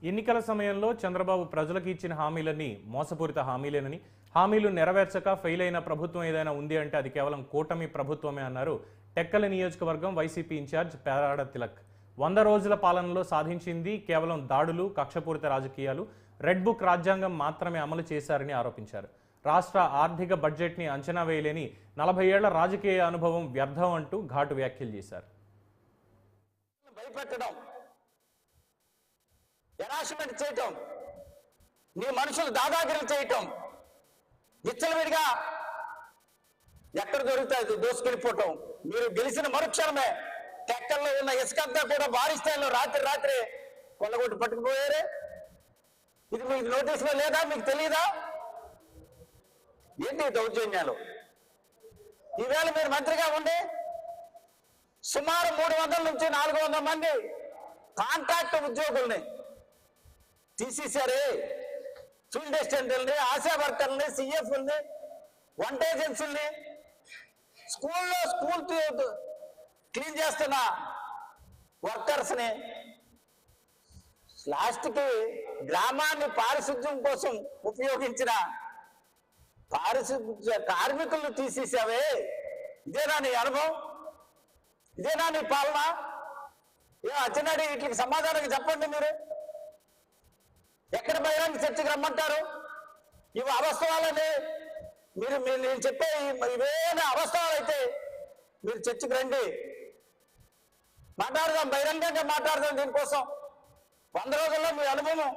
ఎన్నికల సమయంలో చంద్రబాబు ప్రజలకు ఇచ్చిన హామీలన్నీ మోసపూరిత హామీలేనని, హామీలు నెరవేర్చక ఫెయిల్ అయిన ప్రభుత్వం ఏదైనా ఉంది అంటే అది కేవలం కూటమి ప్రభుత్వమే అన్నారు టెక్కలి నియోజకవర్గం వైసీపీ ఇన్ఛార్జ్ పేరాడ తిలక్. 100 రోజుల పాలనలో సాధించింది కేవలం దాడులు, కక్షపూరిత రాజకీయాలు, రెడ్ బుక్ రాజ్యాంగం మాత్రమే అమలు చేశారని ఆరోపించారు. రాష్ట్ర ఆర్థిక బడ్జెట్ని అంచనా వేయలేని 40 ఏళ్ల రాజకీయ అనుభవం వ్యర్థం అంటూ ఘాటు వ్యాఖ్యలు చేశారు. హెరాస్మెంట్ చేయటం, నీ మనుషులు దాదాగిరి చేయటం, విచ్చలవిడిగా ఎక్కడ దొరుకుతాయి దోసుకెళ్ళిపోవటం. మీరు గెలిచిన మరుక్షణమే టెక్కల్లో ఉన్న ఇసుకంతా కూడా భారీ స్థాయిలో రాత్రి కొల్లగొట్టి పట్టుకుపోయారే. ఇది మీకు నోటీసులో లేదా? మీకు తెలియదా? ఏంటి దౌర్జన్యాలు? ఈవేళ మీరు మంత్రిగా ఉండి సుమారు 300 నుంచి 400 మంది కాంట్రాక్ట్ ఉద్యోగుల్ని తీసేశారే. ఫీల్డ్ అసిస్టెంట్లని, ఆశా వర్కర్ని, సిఎఫ్ని, వంట ఏజెన్సీని, స్కూల్ క్లీన్ చేస్తున్న వర్కర్స్ని, లాస్ట్కి గ్రామాన్ని పారిశుద్ధ్యం కోసం ఉపయోగించిన పారిశుద్ధ్య కార్మికులను తీసేసావే. ఇదేనా నీ అనుభవం? ఇదేనా నీ పాలన? అచ్చినాడు వీటికి సమాధానం చెప్పండి. మీరు ఎక్కడ బహిరంగ చర్చకు రమ్మంటారు? ఇవి అవాస్తవాలని మీరు నేను చెప్పే ఇవేనా అవాస్తవాలు అయితే మీరు చర్చకు రండి, మాట్లాడదాం, బహిరంగంగా మాట్లాడదాం. దీనికోసం 100 రోజుల్లో మీ అనుభవం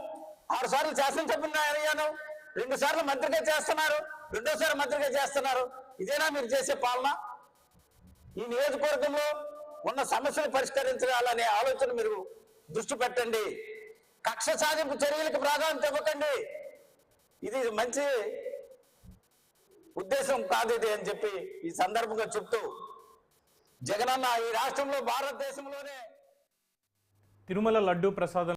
6 సార్లు శాసనసభ్యుని అయ్యాను, 2 సార్లు మంత్రిగా చేస్తున్నారు, 2వ సారి మంత్రిగా చేస్తున్నారు. ఇదేనా మీరు చేసే పాలన? ఈ నియోజకవర్గంలో ఉన్న సమస్యలు పరిష్కరించాలనే ఆలోచన మీరు దృష్టి పెట్టండి. కక్ష సాధింపు చర్యలకు ప్రాధాన్యత ఇవ్వకండి. ఇది మంచి ఉద్దేశం కాదు ఇది అని చెప్పి ఈ సందర్భంగా చెప్తూ, జగనన్న ఈ రాష్ట్రంలో భారతదేశంలోనే తిరుమల లడ్డూ ప్రసాదం